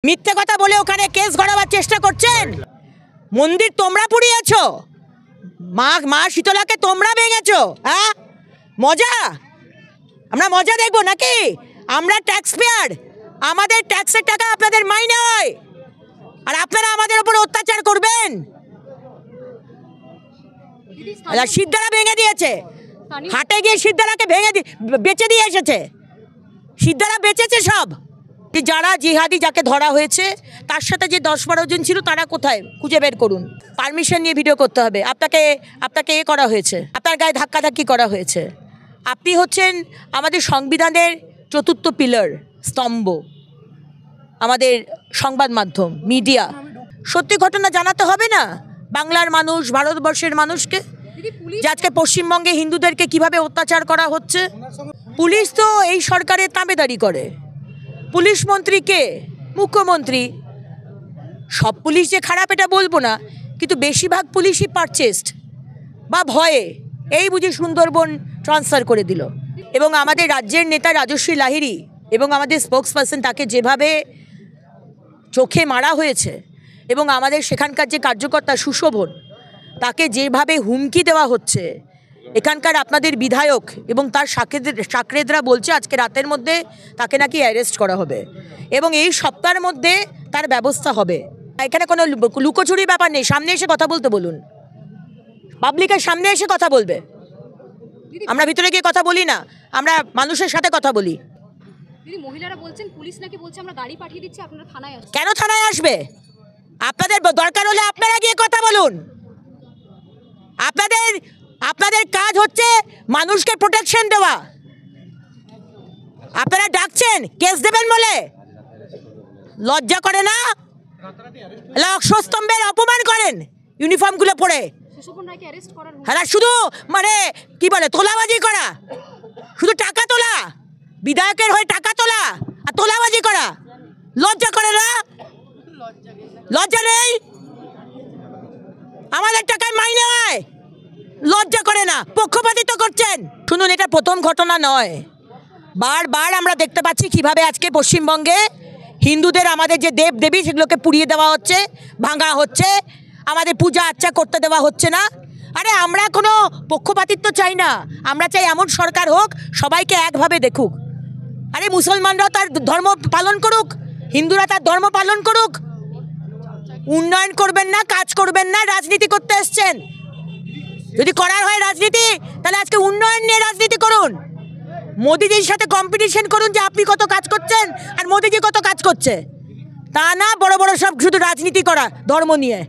মিথ্যে কথা বলে ওখানে কেস গড়াবার চেষ্টা করছেন। মন্দির তোমরা পুড়িয়েছো, মা শীতলাকে তোমরা ভেঙেছো। হ্যাঁ, মজা? আমরা মজা দেখবো নাকি? আমরা ট্যাক্স পেয়ার, আমাদের ট্যাক্সের টাকা আপনাদের মাইনে হয়, আর আপনারা আমাদের উপর অত্যাচার করবেন। সিদ্ধারা ভেঙে দিয়েছে, হাটে গিয়ে সিদ্ধারাকে বেচে দিয়ে এসেছে। সিদ্ধারা বেচেছে সব। যারা জিহাদি যাকে ধরা হয়েছে তার সাথে যে 10-12 জন ছিল তারা কোথায় খুঁজে বের করুন। পারমিশন নিয়ে ভিডিও করতে হবে। আপনাকে করা হয়েছে, আপনার গায়ে ধাক্কাধাক্কি করা হয়েছে। আপনি হচ্ছেন আমাদের সংবিধানের চতুর্থ পিলার, স্তম্ভ, আমাদের সংবাদ মাধ্যম, মিডিয়া। সত্যি ঘটনা জানাতে হবে না বাংলার মানুষ, ভারতবর্ষের মানুষকে, যে আজকে পশ্চিমবঙ্গে হিন্দুদেরকে কিভাবে অত্যাচার করা হচ্ছে। পুলিশ তো এই সরকারের তাবেদারি করে। পুলিশ মন্ত্রী কে? মুখ্যমন্ত্রী। সব পুলিশ যে খারাপ এটা বলবো না, কিন্তু বেশিরভাগ পুলিশই পারচেসড বা ভয়ে। এই বুঝি সুন্দরবন ট্রান্সফার করে দিল। এবং আমাদের রাজ্যের নেতা রাজশ্রী লাহিড়ী এবং আমাদের স্পোক্সপারসন, তাকে যেভাবে চোখে মারা হয়েছে, এবং আমাদের সেখানকার যে কার্যকর্তা সুশোভন, তাকে যেভাবে হুমকি দেওয়া হচ্ছে। এখানকার আপনাদের বিধায়ক এবং তার সাকরেদরা বলছে আজকে রাতের মধ্যে তাকে নাকি অ্যারেস্ট করা হবে এবং এই সপ্তাহের মধ্যে তার ব্যবস্থা হবে। এখানে কোনো লুকোচুরি ব্যাপার নেই। সামনে এসে কথা বলতে বলুন, পাবলিকের সামনে এসে কথা বলবে। আমরা ভিতরে গিয়ে কথা বলি না, আমরা মানুষের সাথে কথা বলি। মহিলারা বলছেন পুলিশ নাকি বলছে আমরা গাড়ি পাঠিয়ে দিচ্ছি, আপনারা থানায় আসবেন। কেন থানায় আসবে? আপনাদের দরকার হলে আপনারা গিয়ে কথা বলুন। আপনাদের কাজ হচ্ছে মানুষকে প্রোটেকশন দেওয়া। আপনারা ডাকছেন কেস দেবেন বলে, লজ্জা করে না? অশ্বস্তম্ভের অপমান করেন ইউনিফর্মগুলো পরে। হ্যাঁ, শুধু মানে কি বলে তোলাবাজি করা, শুধু টাকা তোলা, বিধায়কের হয়ে টাকা তোলা আর তোলাবাজি করা। লজ্জা করে না? লজ্জা নেই? আমাদের টাকায় মাইনে হয়, লজ্জা করে না? পক্ষপাতিত্ব করছেন। শুনুন, এটা প্রথম ঘটনা নয়। বারবার আমরা দেখতে পাচ্ছি কিভাবে আজকে পশ্চিমবঙ্গে হিন্দুদের, আমাদের যে দেব দেবী, সেগুলোকে পুড়িয়ে দেওয়া হচ্ছে, ভাঙা হচ্ছে, আমাদের পূজা আর্চা করতে দেওয়া হচ্ছে না। আরে আমরা কোনো পক্ষপাতিত্ব চাই না, আমরা চাই এমন সরকার হোক সবাইকে একভাবে দেখুক। আরে মুসলমানরাও তার ধর্ম পালন করুক, হিন্দুরা তার ধর্ম পালন করুক। উন্নয়ন করবেন না, কাজ করবেন না, রাজনীতি করতে এসছেন। যদি করার হয় রাজনীতি, তাহলে আজকে উন্নয়ন নিয়ে রাজনীতি করুন। মোদিজির সাথে কম্পিটিশন করুন যে আপনি কত কাজ করছেন আর মোদিজি কত কাজ করছে। তা না বড় বড় সব শুধু রাজনীতি করা ধর্ম নিয়ে।